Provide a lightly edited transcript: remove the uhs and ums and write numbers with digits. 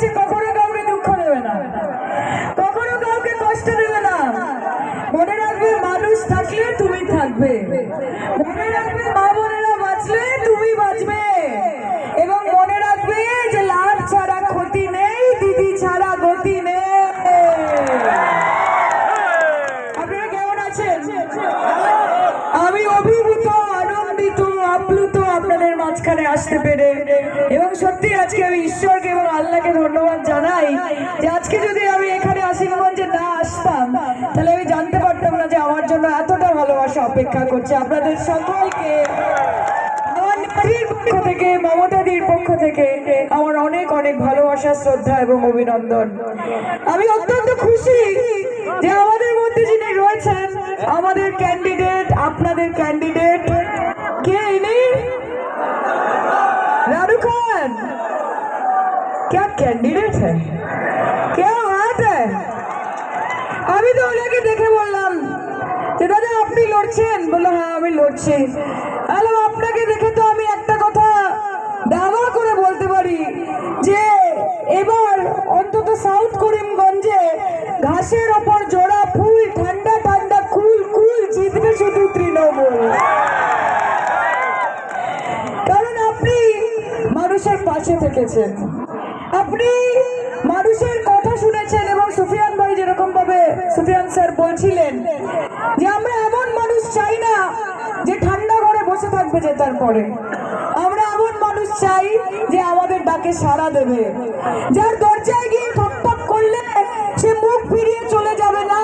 বলেছে কখনো কাউকে দুঃখ দেবে না, কখনো কাউকে কষ্ট দেবে না। মনে রাখবে মানুষ থাকলে তুমি থাকবে, মনে রাখবে মা বোনেরা বাঁচলে তুমি বাঁচবে, এবং মনে রাখবে যে লাভ ছাড়া ক্ষতি নেই, দিদি ছাড়া গতি নেই। আপনারা কেমন আছেন? আমি অভিভূত, আনন্দিত, আপ্লুত আপনাদের মাঝখানে আসতে পেরে। এবং সত্যি আজকে আমি ঈশ্বরকে এবং আল্লাহকে ধন্যবাদ জানাই যে আজকে যদি আমি এখানে আসিমগঞ্জে না আসতাম তাহলে আমি জানতে পারতাম না যে আমার জন্য এতটা ভালোবাসা অপেক্ষা করছে। আপনাদের সকলকে আমার নেত্রীর পক্ষ থেকে, মমতাদির পক্ষ থেকে আমার অনেক অনেক ভালোবাসা, শ্রদ্ধা এবং অভিনন্দন। আমি অত্যন্ত খুশি যে আমাদের মধ্যে যিনি রয়েছেন, আমাদের ক্যান্ডিডেট, আপনাদের ক্যান্ডিডেট কে? ইনি रानू खान। क्या कैंडिडेट है, क्या बात है। আমি তো ওনাকে দেখে বললাম যে দাদা আপনি লড়ছেন? বললো হ্যাঁ আমি লড়ছি। হ্যালো, আপনাকে দেখে তো আমি একটা কথা দাবা করে বলতে পারি যে এবার অন্তত সাউথ করিমগঞ্জে ঘাসের ওপর জোড়া ফুল, ঠান্ডা ঠান্ডা কুল কুল জিতবে শুধু তৃণমূল। কারণ আপনি মানুষের পাশে থেকেছেন, আপনি মানুষের কথা শুনেছেন, এবং সুফিয়ান ভাই যেরকম ভাবে সুফিয়ান স্যার বলছিলেন যে আমরা এমন মানুষ চাই না যে ঠান্ডা ঘরে বসে থাকবে জেতার পরে, আমরা এমন মানুষ চাই যে আমাদের ডাকে সাড়া দেবে, যার দরজায় গিয়ে ঠক ঠক করলে সে মুখ ফিরিয়ে চলে যাবে না,